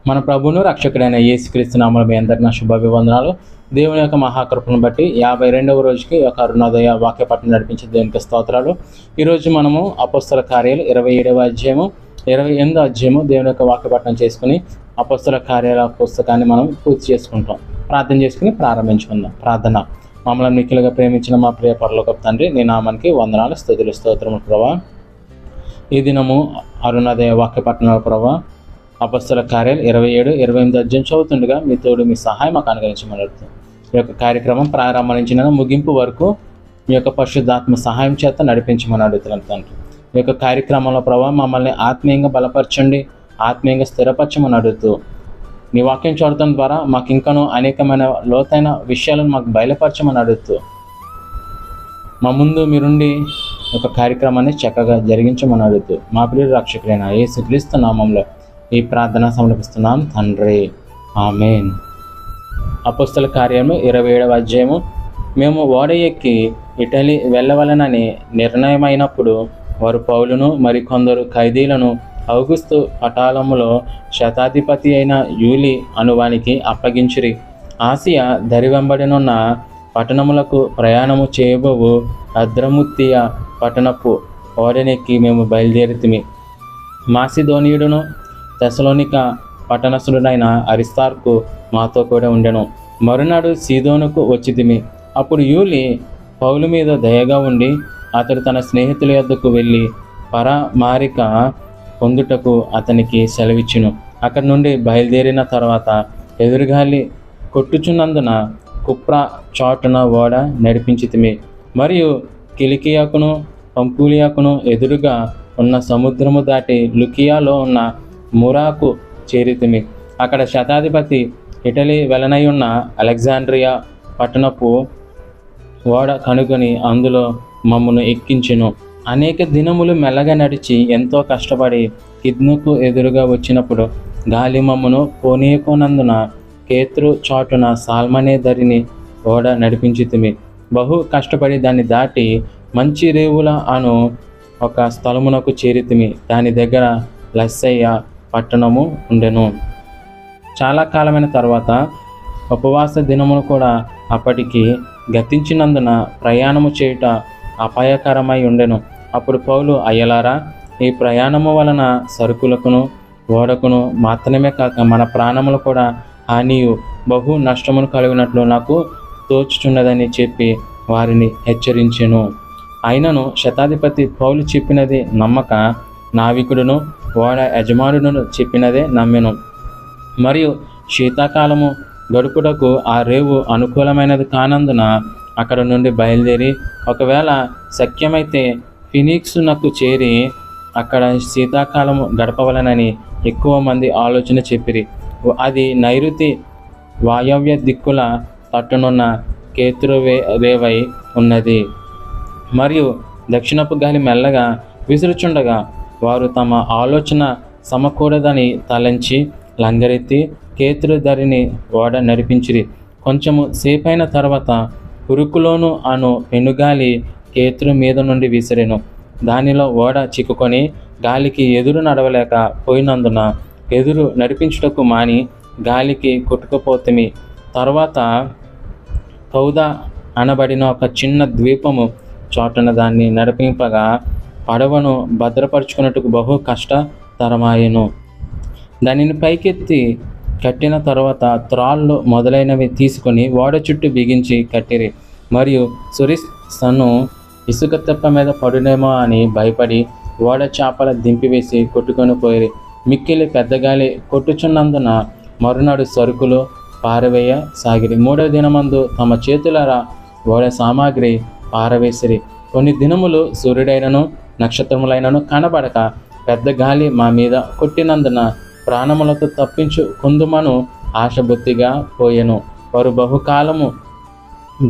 మన ప్రభువును రక్షకుడైన యేసుక్రీస్తు నామములో మీ అందరికీ నా శుభాభివందనాలు. దేవుని యొక్క మహాకృపను బట్టి 52వ రోజుకి ఒక అరుణోదయ వాక్యపఠనం నడిపించే దేవునికి స్తోత్రాలు. ఈరోజు మనము అపోస్తల కార్యాలు 27వ అధ్యాయము 28వ అధ్యాయము దేవుని యొక్క వాక్యపఠనం చేసుకుని అపోస్తల కార్యాల పుస్తకాన్ని మనం పూర్తి చేసుకుంటాం. ప్రార్థన చేసుకుని ప్రారంభించుకుందాం. ప్రార్థన. మమ్మల్ని మిక్కిలుగా ప్రేమించిన మా ప్రియ పరలోకపు తండ్రి, నీ నామానికి వందనాలు, స్తుతులు, స్తోత్రములు ప్రభా. ఈ దినము అరుణోదయ వాక్యపఠనాలు ప్రభా, అపోస్తల కార్యాలు 27, 28 అధ్యాయం చదువుతుండగా మీ తోడు మీ సహాయం మాకు అనుగ్రహించమని అడుగుతాం. ఈ యొక్క కార్యక్రమం ప్రారంభం నుంచి ముగింపు వరకు మీ యొక్క పరిశుద్ధాత్మ సహాయం చేత నడిపించమని అడుగుతున్నాను తండ్రి. ఈ యొక్క కార్యక్రమంలో ప్రభావ మమ్మల్ని ఆత్మీయంగా బలపరచండి, ఆత్మీయంగా స్థిరపరచమని అడుగుతూ నీ వాక్యం చూడటం ద్వారా మాకు ఇంకనూ అనేకమైన లోతైన విషయాలను మాకు బయలుపరచమని అడుగుతూ మా ముందు మీరుండి ఒక కార్యక్రమాన్ని చక్కగా జరిగించమని అడుగుతూ మా ప్రియ రక్షకుడైన యేసుక్రీస్తు నామంలో ఈ ప్రార్థన సమర్పిస్తున్నాం తండ్రి, ఆమేన్. అపోస్తల కార్యము 27వ అధ్యాయము. మేము ఓడ ఎక్కి ఇటలీ వెళ్ళవలనని నిర్ణయమైనప్పుడు వారు పౌలును మరికొందరు ఖైదీలను ఔగుస్తు పటాలములో శతాధిపతి అయిన యూలి అనువానికి అప్పగించిరి. ఆసియా దరివెంబడినున్న పట్టణములకు ప్రయాణము చేయబోవు అద్రముత్తియ పట్టణపు ఓడనెక్కి మేము బయలుదేరితిమి. మాసిదోనియుడును తెసలోనిక పట్టణస్థుడైన అరిస్తార్కు మాతో కూడా ఉండెను. మరునాడు సీదోనుకు వచ్చితిమి. అప్పుడు యూలి పౌలు మీద దయగా ఉండి అతడు తన స్నేహితుల యొద్దకు వెళ్ళి పరమారిక పొందుటకు అతనికి సెలవిచ్చును. అక్కడి నుండి బయలుదేరిన తర్వాత ఎదురుగాలి కొట్టుచున్నందున కుప్ర చాటున ఓడ నడిపించితిమి. మరియు కిలికియాకును పంపూలియాకును ఎదురుగా ఉన్న సముద్రము దాటి లుకియాలో ఉన్న మురాకు చేరితిమి. అక్కడ శతాధిపతి ఇటలీ వెలనై ఉన్న అలెగ్జాండ్రియా పట్టణపు ఓడ కనుగొని అందులో మమ్మను ఎక్కించెను. అనేక దినములు మెల్లగా నడిచి ఎంతో కష్టపడి కిద్నుకు ఎదురుగా వచ్చినప్పుడు గాలి మమ్మను పోనీయకున్నందున కేత్రు చాటున సాల్మనే ధరిని ఓడ నడిపించితిమి. బహు కష్టపడి దాన్ని దాటి మంచి రేవుల అను ఒక స్థలమునకు చేరితిమి. దాని దగ్గర లస్సయ్య పట్టణము ఉండెను. చాలా కాలమైన తర్వాత ఉపవాస దినములు కూడా అప్పటికి గతించినందున ప్రయాణము చేయుట అపాయకరమై ఉండెను. అప్పుడు పౌలు, అయ్యలారా, ఈ ప్రయాణము వలన సరుకులకును ఓడకును మాత్రమే కాక మన ప్రాణములు కూడా హానియు బహు నష్టమును కలిగినట్లు నాకు తోచుచున్నదని చెప్పి వారిని హెచ్చరించెను. అయినను శతాధిపతి పౌలు చెప్పినది నమ్మక నావికుడును ఓడ యజమానుడును చెప్పినదే నమ్మెను. మరియు శీతాకాలము గడుపుటకు ఆ రేవు అనుకూలమైనది కానందున అక్కడ నుండి బయలుదేరి ఒకవేళ శక్యమైతే ఫినిక్సునకు చేరి అక్కడ శీతాకాలము గడపవలనని ఎక్కువ మంది ఆలోచన చెప్పిరి. అది నైరుతి వాయవ్య దిక్కుల తట్టునున్న కేతురువేవై ఉన్నది. మరియు దక్షిణపు గాలి మెల్లగా విసురుచుండగా వారు తమ ఆలోచన సమకూడదని తలంచి లంగరెత్తి కేతురు ధరిని ఓడ నడిపించిరి. కొంచెము సేపైన తర్వాత ఉరుకులోను అను పెనుగాలి కేతురు మీద నుండి విసిరెను. దానిలో ఓడ చిక్కుకొని గాలికి ఎదురు నడవలేక పోయినందున ఎదురు నడిపించుటకు మాని గాలికి కొట్టుకుపోతిమి. తర్వాత కౌదా అనబడిన ఒక చిన్న ద్వీపము చోటన దాన్ని నడిపింపగా పడవను భద్రపరుచుకున్నట్టుకు బహు కష్టతరమాయెను. దానిని పైకెత్తి కట్టిన తర్వాత త్రాళ్ళు మొదలైనవి తీసుకొని ఓడ చుట్టూ బిగించి కట్టిరి. మరియు సురిస్తను ఇసుక తెప్ప మీద పడునేమో అని భయపడి ఓడ చేపల దింపివేసి కొట్టుకొని పోయిరి. మిక్కిలి పెద్దగాలి కొట్టుచున్నందున మరునాడు సరుకులు పారవేయ సాగిరి. 3వ దినమందు తమ చేతులారా ఓడ సామాగ్రి పారవేసిరి. కొన్ని దినములు సూర్యుడైనను నక్షత్రములైనను కనబడక పెద్ద గాలి మా మీద కొట్టినందున ప్రాణములతో తప్పించుకుందుమను ఆశ బొత్తిగా పోయెను. వారు బహుకాలము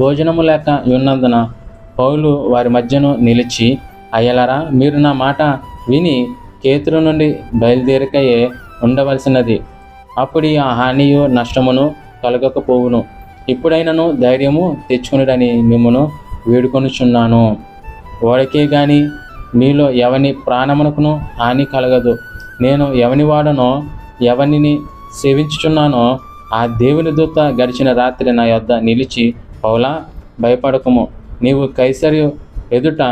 భోజనము లేక ఉన్నందున పౌలు వారి మధ్యను నిలిచి, అయ్యలారా, మీరు నా మాట విని కేతురు నుండి బయలుదేరికయే ఉండవలసినది. అప్పుడు ఆ హానియు నష్టమును కలగకపోవును. ఇప్పుడైనను ధైర్యము తెచ్చుకునుడని మిమ్మును వేడుకొనుచున్నాను. ఓడకే గాని మీలో ఎవని ప్రాణమునకును హాని కలగదు. నేను ఎవని వాడనో ఎవనిని సేవించుచున్నానో ఆ దేవుని దూత గడిచిన రాత్రి నా యొద్ద నిలిచి, పౌలా, భయపడకుము, నీవు కైసరియు ఎదుట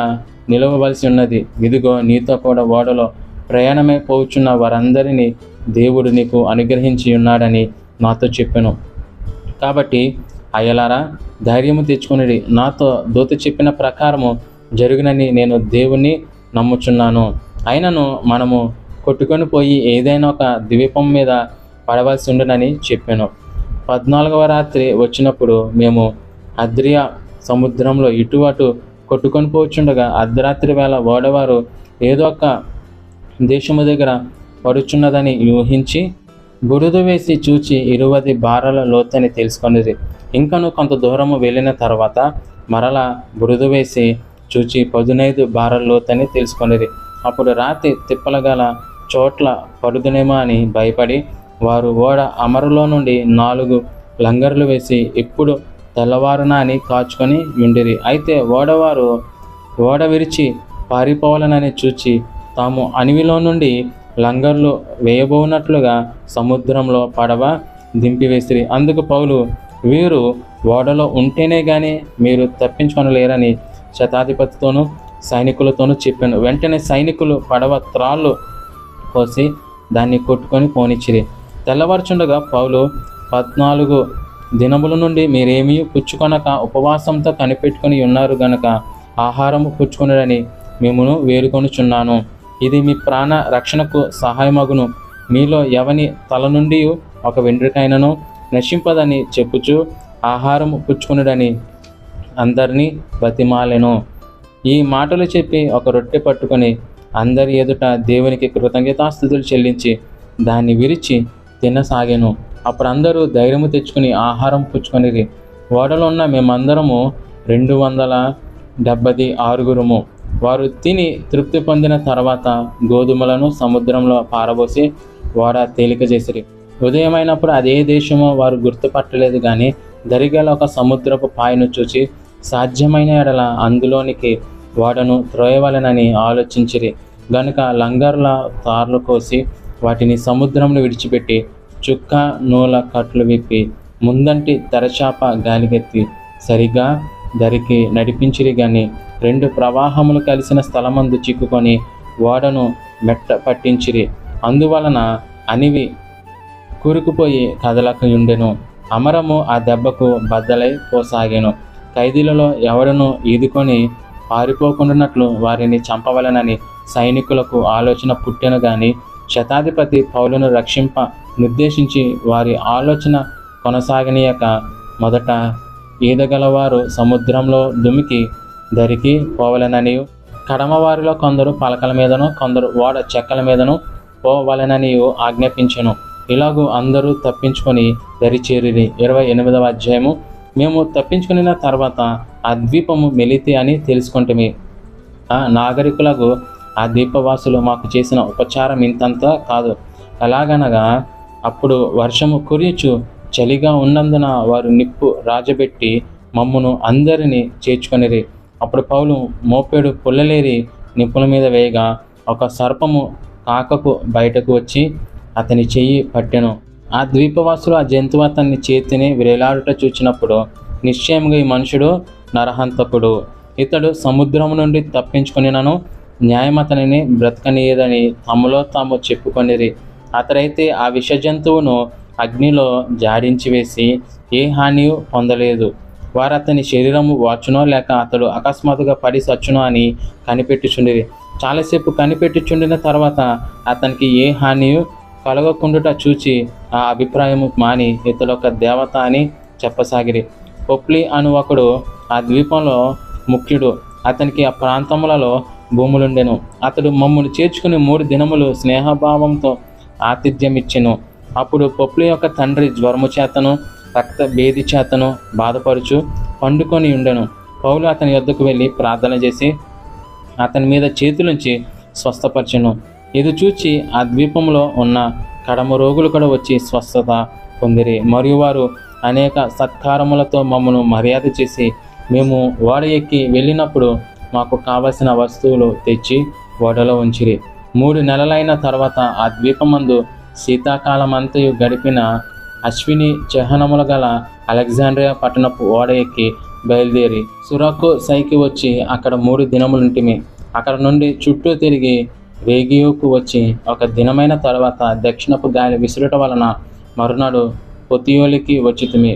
నిలవవలసి ఉన్నది. ఇదిగో, నీతో కూడా ఓడలో ప్రయాణమై పోచున్న వారందరినీ దేవుడు నీకు అనుగ్రహించి ఉన్నాడని నాతో చెప్పెను. కాబట్టి అయ్యలారా, ధైర్యము తెచ్చుకుని నాతో దూత చెప్పిన ప్రకారము జరుగునని నేను దేవుణ్ణి నమ్ముచున్నాను. అయినను మనము కొట్టుకొని పోయి ఏదైనా ఒక ద్వీపం మీద పడవలసి ఉండునని చెప్పాను. 14వ రాత్రి వచ్చినప్పుడు మేము అద్రియా సముద్రంలో ఇటు అటు కొట్టుకొని పోచుండగా అర్ధరాత్రి వేళ ఓడవారు ఏదో ఒక దేశము దగ్గర పడుచున్నదని ఊహించి బురద వేసి చూచి 20 బారల లోతని తెలుసుకొనిది. ఇంకను కొంత దూరము వెళ్ళిన తర్వాత మరలా బురద వేసి చూచి 15 బారల లోతని తెలుసుకొనిది. అప్పుడు రాత్రి తిప్పలగల చోట్ల పడుదునేమో అని భయపడి వారు ఓడ అమరులో నుండి 4 లంగర్లు వేసి ఎప్పుడు తెల్లవారునా అని కాచుకొని ఉండిరి. అయితే ఓడవారు ఓడ విరిచి పారిపోవాలనని చూచి తాము అణివిలో నుండి లంగర్లు వేయబోనట్లుగా సముద్రంలో పడవ దింపివేసిరి. అందుకు పౌలు, వీరు ఓడలో ఉంటేనే కానీ మీరు తప్పించుకొనలేరని శతాధిపతితోనూ సైనికులతోనూ చెప్పాను. వెంటనే సైనికులు పడవ త్రాళ్ళు కోసి దాన్ని కొట్టుకొని పోనిచ్చిరి. తెల్లవారుచుండగా పౌలు, 14 దినముల నుండి మీరేమీ పుచ్చుకొనక ఉపవాసంతో కనిపెట్టుకుని ఉన్నారు గనక ఆహారము పుచ్చుకొనడని మిమ్మును వేడుకొనుచున్నాను. ఇది మీ ప్రాణ రక్షణకు సహాయమగును. మీలో ఎవని తల నుండి ఒక వెంట్రుకైనను నశింపదని చెప్పుచు ఆహారము పుచ్చుకొనుడని అందరినీ బతిమాలెను. ఈ మాటలు చెప్పి ఒక రొట్టె పట్టుకొని అందరి ఎదుట దేవునికి కృతజ్ఞతాస్తుతులు చెల్లించి దాన్ని విరిచి తినసాగాను. అప్పుడు అందరూ ధైర్యము తెచ్చుకుని ఆహారం పుచ్చుకొనిరి. ఓడలో ఉన్న మేమందరము 276. వారు తిని తృప్తి పొందిన తర్వాత గోధుమలను సముద్రంలో పారబోసి ఓడ తేలిక చేసిరి. ఉదయమైనప్పుడు అదే దేశమో వారు గుర్తుపట్టలేదు, కానీ దరిగల ఒక సముద్రపు పాయను చూచి సాధ్యమైన ఎడల అందులోనికి ఓడను త్రోయవలెనని ఆలోచించిరి. గనుక లంగర్ల తార్లు కోసి వాటిని సముద్రంలో విడిచిపెట్టి చుక్క నూల కట్లు విప్పి ముందంటి తెరచాప గాలికెత్తి సరిగా దరికి నడిపించిరి. గాని 2 ప్రవాహములు కలిసిన స్థలమందు చిక్కుకొని ఓడను మెట్ట పట్టించిరి. అందువలన అనివి కూరుకుపోయి కదలక ఉండెను. అమరము ఆ దెబ్బకు బద్దలై పోసాగాను. ఖైదీలలో ఎవడను ఈదుకొని పారిపోకుండానట్లు వారిని చంపవలనని సైనికులకు ఆలోచన పుట్టెను. గాని శతాధిపతి పౌలును రక్షింప నిర్దేశించి వారి ఆలోచన కొనసాగనీయక మొదట ఈదగలవారు సముద్రంలో దుమికి దరికి పోవలెననియు, కడమవారిలో కొందరు పలకల మీదను కొందరు ఓడ చెక్కల మీదను పోవలెననియు ఆజ్ఞాపించెను. ఇలాగూ అందరూ తప్పించుకొని దరిచేరిరి. 28వ అధ్యాయము. మేము తప్పించుకున్న తర్వాత ఆ ద్వీపము మెలితి అని తెలుసుకుంటమి. ఆ నాగరికులకు ఆ ద్వీపవాసులు మాకు చేసిన ఉపచారం ఇంతంతా కాదు. ఎలాగనగా అప్పుడు వర్షము కురిచు చలిగా ఉన్నందున వారు నిప్పు రాజబెట్టి మమ్మును అందరినీ చేర్చుకొనిరి. అప్పుడు పౌలు మోపేడు పుల్లలేరి నిప్పుల మీద వేయగా ఒక సర్పము కాకకు బయటకు వచ్చి అతని చెయ్యి పట్టెను. ఆ ద్వీపవాసులు ఆ జంతువు అతన్ని చేతిని వేలాడుట చూచినప్పుడు నిశ్చయముగా ఈ మనుషుడు నరహంతకుడు, ఇతడు సముద్రము నుండి తప్పించుకొనినను న్యాయం అతనిని బ్రతకనీయదని తమలో తాము చెప్పుకొనిరి. అతడైతే ఆ విష జంతువును అగ్నిలో జాడించి వేసి ఏ హాని పొందలేదు. వారు అతని శరీరము వాచునో లేక అతడు అకస్మాత్తుగా పడి సచ్చునో అని కనిపెట్టుచుండిరి. చాలాసేపు కనిపెట్టుచుండిన తర్వాత అతనికి ఏ హాని కలగకుండుట చూచి ఆ అభిప్రాయము మాని ఇతడొక దేవత అని చెప్పసాగిరి. పొప్లి అను ఒకడు ఆ ద్వీపంలో ముఖ్యుడు. అతనికి ఆ ప్రాంతములలో భూములుండెను. అతడు మమ్మల్ని చేర్చుకుని 3 దినములు స్నేహభావంతో ఆతిథ్యమిచ్చెను. అప్పుడు పొప్లి యొక్క తండ్రి జ్వరము చేతను రక్త భేది చేతను బాధపరుచు పండుకొని ఉండెను. పౌలు అతని యొద్దకు వెళ్ళి ప్రార్థన చేసి అతని మీద చేతులుంచి స్వస్థపరచెను. ఇది చూచి ఆ ద్వీపంలో ఉన్న కడమ రోగులు కూడా వచ్చి స్వస్థత పొందిరి. మరియు వారు అనేక సత్కారములతో మమ్మను మర్యాద చేసి మేము ఓడ ఎక్కి వెళ్ళినప్పుడు మాకు కావలసిన వస్తువులు తెచ్చి ఓడలో ఉంచిరి. 3 నెలలైన తర్వాత ఆ ద్వీపమందు శీతాకాలం అంతయు గడిపిన అశ్విని చిహ్నములు గల అలెగ్జాండ్రియా పట్టణపు ఓడ ఎక్కి బయలుదేరి సురకు సైకి వచ్చి అక్కడ 3 దినములుంటిమి. అక్కడ నుండి చుట్టూ తిరిగి రేగియోకు వచ్చి 1 దినమైన తర్వాత దక్షిణపు గాలి విసురుట వలన మరునాడు పొతియోలికి వచ్చితిమి.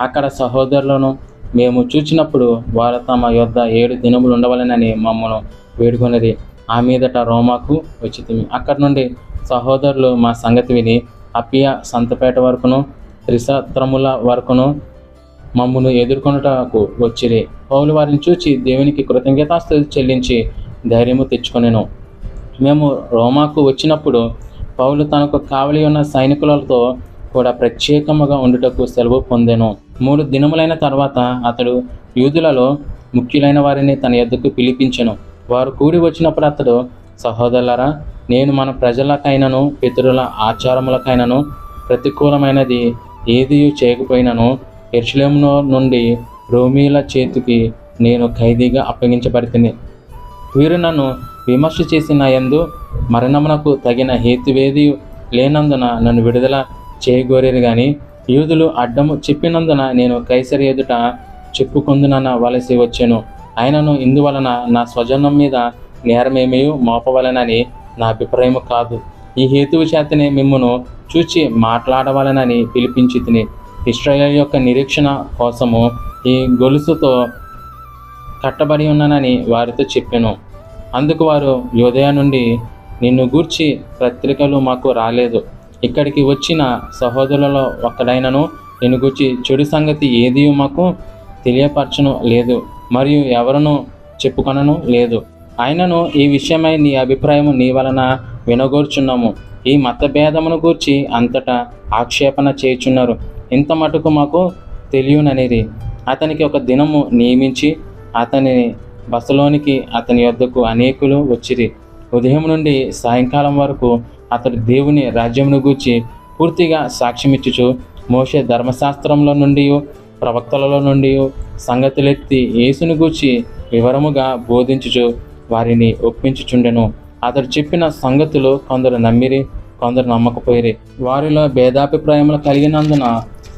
అక్కడ సహోదరులను మేము చూచినప్పుడు వారు తమ యొద్ద 7 దినములు ఉండవలెనని మమ్మను వేడుకొనిరి. ఆ మీదట రోమాకు వచ్చితిమి. అక్కడి నుండి సహోదరులు మా సంగతి విని అప్పియా సంతపేట వరకును త్రిసత్రముల వరకును మమ్మను ఎదుర్కొనుటకు వచ్చిరి. పౌలు వారిని చూచి దేవునికి కృతజ్ఞతాస్తుతి చెల్లించి ధైర్యము తెచ్చుకొనెను. మేము రోమాకు వచ్చినప్పుడు పౌలు తనకు కావలి ఉన్న సైనికులతో కూడా ప్రత్యేకముగా ఉండుటకు సెలవు పొందెను. 3 దినములైన తర్వాత అతడు యూదులలో ముఖ్యులైన వారిని తన యొద్దకు పిలిపించెను. వారు కూడి వచ్చినప్పుడు అతడు, సహోదరులారా, నేను మన ప్రజలకైనను పితరుల ఆచారములకైనను ప్రతికూలమైనది ఏది చేయకపోయినను యెరూషలేము నుండి రోమీల చేతికి నేను ఖైదీగా అప్పగించబడితిని. వీరు నన్ను విమర్శ చేసిన యందు మరణమునకు తగిన హేతువేది లేనందున నన్ను విడుదల చేయగోరేరు గాని యూదులు అడ్డము చెప్పినందున నేను కైసరి ఎదుట చెప్పుకొందునన్న వలసి వచ్చాను. ఆయనను ఇందువలన నా స్వజనం మీద నేరమేమీ మోపవలనని నా అభిప్రాయము కాదు. ఈ హేతువు చేతనే మిమ్మును చూచి మాట్లాడవలనని పిలిపించి తిని ఇశ్రాయేలు యొక్క నిరీక్షణ కోసము ఈ గొలుసుతో కట్టబడి ఉన్నానని వారితో చెప్పాను. అందుకు వారు, యూదయ నుండి నిన్ను గూర్చి పత్రికలు మాకు రాలేదు. ఇక్కడికి వచ్చిన సహోదరులలో ఒక్కడైనను నిన్ను గూర్చి చెడు సంగతి ఏదీ మాకు తెలియపరచను లేదు, మరియు ఎవరును చెప్పుకొనను లేదు. ఆయనను ఈ విషయమై నీ అభిప్రాయము నీ వలన వినగోర్చున్నాము. ఈ మతభేదమును గూర్చి అంతటా ఆక్షేపణ చేయుచున్నారు. ఇంత మటుకు మాకు తెలియననిది. అతనికి 1 దినము నియమించి అతని బసలోనికి అతని యొద్దకు అనేకులు వచ్చిరి. ఉదయం నుండి సాయంకాలం వరకు అతడు దేవుని రాజ్యమును గూర్చి పూర్తిగా సాక్ష్యమిచ్చుచు మోషే ధర్మశాస్త్రంలో నుండి ప్రవక్తలలో నుండి సంగతులెత్తి యేసును గూర్చి వివరముగా బోధించుచు వారిని ఒప్పించుచుండెను. అతడు చెప్పిన సంగతులు కొందరు నమ్మిరి, కొందరు నమ్మకపోయిరి. వారిలో భేదాభిప్రాయములు కలిగినందున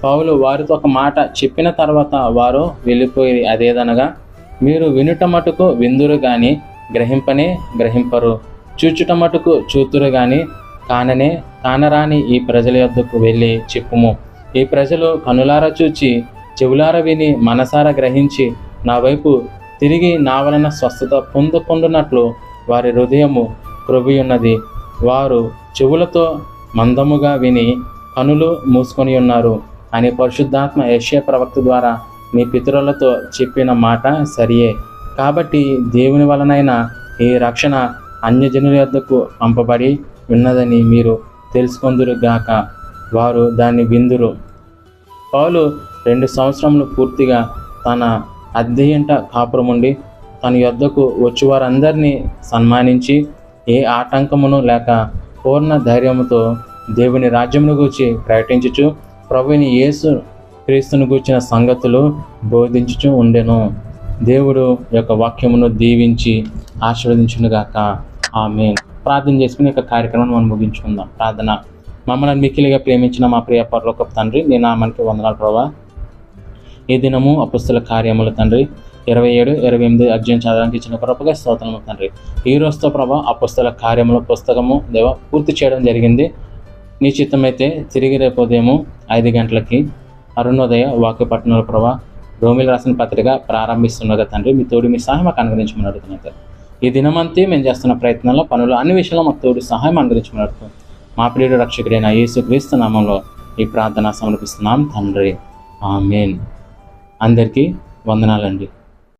పౌలు వారితో ఒక మాట చెప్పిన తర్వాత వారు వెళ్ళిపోయిరి. అదేదనగా, మీరు వినుట మటుకు విందురు గాని గ్రహింపనే గ్రహింపరు, చూచుట మటుకు చూతురు గాని కానరాని ఈ ప్రజల యొద్దకు వెళ్ళి చెప్పుము. ఈ ప్రజలు కనులారా చూచి చెవులారా విని మనసారా గ్రహించి నా వైపు తిరిగి నా వలన స్వస్థత పొందుకొండునట్లు వారి హృదయము క్రొవ్వియున్నది. వారు చెవులతో మందముగా విని కనులు మూసుకొని ఉన్నారు అని పరిశుద్ధాత్మ యెషయా ప్రవక్త ద్వారా మీ పితరులతో చెప్పిన మాట సరియే. కాబట్టి దేవుని వలనైన ఈ రక్షణ అన్యజనుల యొద్దకు పంపబడి ఉన్నదని మీరు తెలుసుకొందురుగాక. వారు దాన్ని విందురు. పౌలు 2 సంవత్సరములు పూర్తిగా తన అద్దెయింట కాపురముండి తన యొద్దకు వచ్చువారందరినీ సన్మానించి ఏ ఆటంకమును లేక పూర్ణ ధైర్యముతో దేవుని రాజ్యమును గూర్చి ప్రకటించుచు ప్రభువుని యేసు క్రీస్తును గూర్చిన సంగతులు బోధించుచు ఉండెను. దేవుడు యొక్క వాక్యమును దీవించి ఆశీర్వదించునుగాక. ఆమేన్. ప్రార్థన చేసుకుని యొక్క కార్యక్రమాన్ని మనం ముగించుకుందాం. ప్రార్థన. మమ్మల్ని మిక్కిలిగా ప్రేమించిన మా ప్రియ పరలోకపు తండ్రి, నీ నామానికి వందనాలు ప్రభా. ఈ దినము అపొస్తలుల కార్యములు తండ్రి 27, 28 అధ్యాయం చదవడానికి ఇచ్చిన కృపగా స్తోత్రము తండ్రి. ఈ రోజుతో ప్రభా అపొస్తలుల కార్యముల పుస్తకము దేవ పూర్తి చేయడం జరిగింది. నీ చిత్తమైతే తిరిగి రేపు ఉదయం 5 గంటలకి అరుణోదయ వాక్యపట్టణంలో ప్రభా రోమిలు రాసిన పత్రిక ప్రారంభిస్తున్నగా తండ్రి, మీ తోడు మీ సహాయం మాకు అనుగ్రహించమని అడుగుతున్నాను. ఈ దినమంతే మేము చేస్తున్న ప్రయత్నంలో పనులు అన్ని విషయాల్లో మాకు తోడు సహాయం అనుగ్రహించమని అడుగుతాం. మా ప్రియుడు రక్షకుడైన యేసు క్రీస్తు నామంలో ఈ ప్రార్థన సమర్పిస్తున్నాం తండ్రి. ఆమేన్. అందరికీ వందనాలండి.